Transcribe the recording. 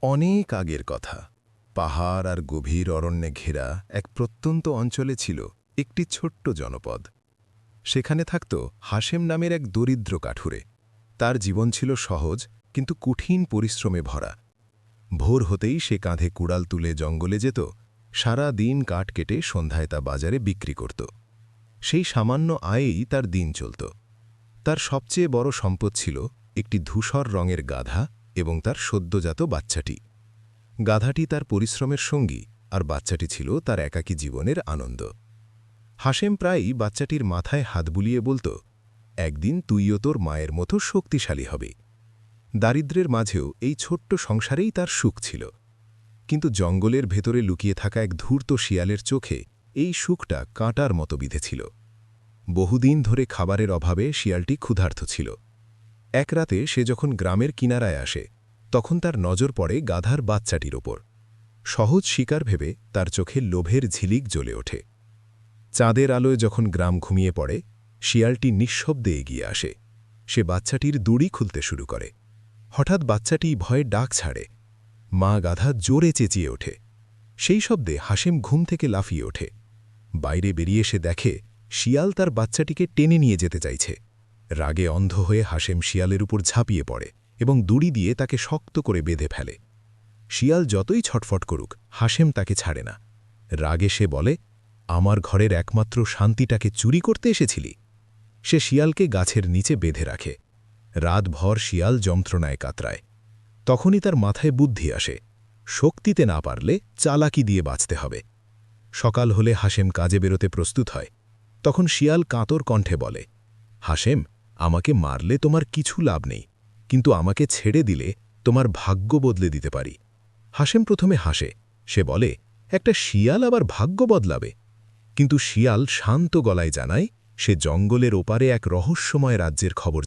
অনেক আগের কথা। পাহাড় আর গভীর অরণ্যে ঘেরা এক প্রত্যন্ত অঞ্চলে ছিল একটি ছোট্ট জনপদ। সেখানে থাকত হাশেম নামের এক দরিদ্র কাঠুরে। তার জীবন ছিল সহজ কিন্তু কঠিন পরিশ্রমে ভরা। ভোর হতেই সে কাঁধে কুড়াল তুলে জঙ্গলে যেত, সারা দিন কাঠ কেটে সন্ধ্যায় তা বাজারে বিক্রি করত। সেই সামান্য আয়েই তার দিন চলত। তার সবচেয়ে বড় সম্পদ ছিল একটি ধূসর রঙের গাধা এবং তার সদ্যজাত বাচ্চাটি। গাধাটি তার পরিশ্রমের সঙ্গী আর বাচ্চাটি ছিল তার একাকী জীবনের আনন্দ। হাশেম প্রায়ই বাচ্চাটির মাথায় হাত বুলিয়ে বলত, একদিন তুইও তোর মায়ের মতো শক্তিশালী হবে। দারিদ্র্যের মাঝেও এই ছোট্ট সংসারেই তার সুখ ছিল। কিন্তু জঙ্গলের ভেতরে লুকিয়ে থাকা এক ধূর্ত শিয়ালের চোখে এই সুখটা কাঁটার মতো বিঁধেছিল। বহুদিন ধরে খাবারের অভাবে শিয়ালটি ক্ষুধার্ত ছিল। এক রাতে সে যখন গ্রামের কিনারায় আসে, তখন তার নজর পড়ে গাধার বাচ্চাটির ওপর। সহজ শিকার ভেবে তার চোখে লোভের ঝিলিক জ্বলে ওঠে। চাঁদের আলোয় যখন গ্রাম ঘুমিয়ে পড়ে, শিয়ালটি নিঃশব্দে এগিয়ে আসে। সে বাচ্চাটির দড়ি খুলতে শুরু করে। হঠাৎ বাচ্চাটি ভয়ে ডাক ছাড়ে। মা গাধা জোরে চেঁচিয়ে ওঠে। সেই শব্দে হাশেম ঘুম থেকে লাফিয়ে ওঠে। বাইরে বেরিয়ে সে দেখে শিয়াল তার বাচ্চাটিকে টেনে নিয়ে যেতে চাইছে। রাগে অন্ধ হয়ে হাশেম শিয়ালের উপর ঝাঁপিয়ে পড়ে এবং দড়ি দিয়ে তাকে শক্ত করে বেঁধে ফেলে। শিয়াল যতই ছটফট করুক, হাশেম তাকে ছাড়ে না। রাগে সে বলে, আমার ঘরের একমাত্র শান্তিটাকে চুরি করতে এসেছিলি। সে শিয়ালকে গাছের নিচে বেঁধে রাখে। রাতভর শিয়াল যন্ত্রণায় কাতরায়। তখনই তার মাথায় বুদ্ধি আসে, শক্তিতে না পারলে চালাকি দিয়ে বাঁচতে হবে। সকাল হলে হাশেম কাজে বেরোতে প্রস্তুত হয়। তখন শিয়াল কাঁতর কণ্ঠে বলে, হাশেম, আমাকে মারলে তোমার কিছু লাভ নেই, কিন্তু আমাকে ছেড়ে দিলে তোমার ভাগ্য বদলে দিতে পারি। হাশেম প্রথমে হাসে। সে বলে, একটা শিয়াল আবার ভাগ্য বদলাবে? কিন্তু শিয়াল শান্ত গলায় জানায়, সে জঙ্গলের ওপারে এক রহস্যময় রাজ্যের খবর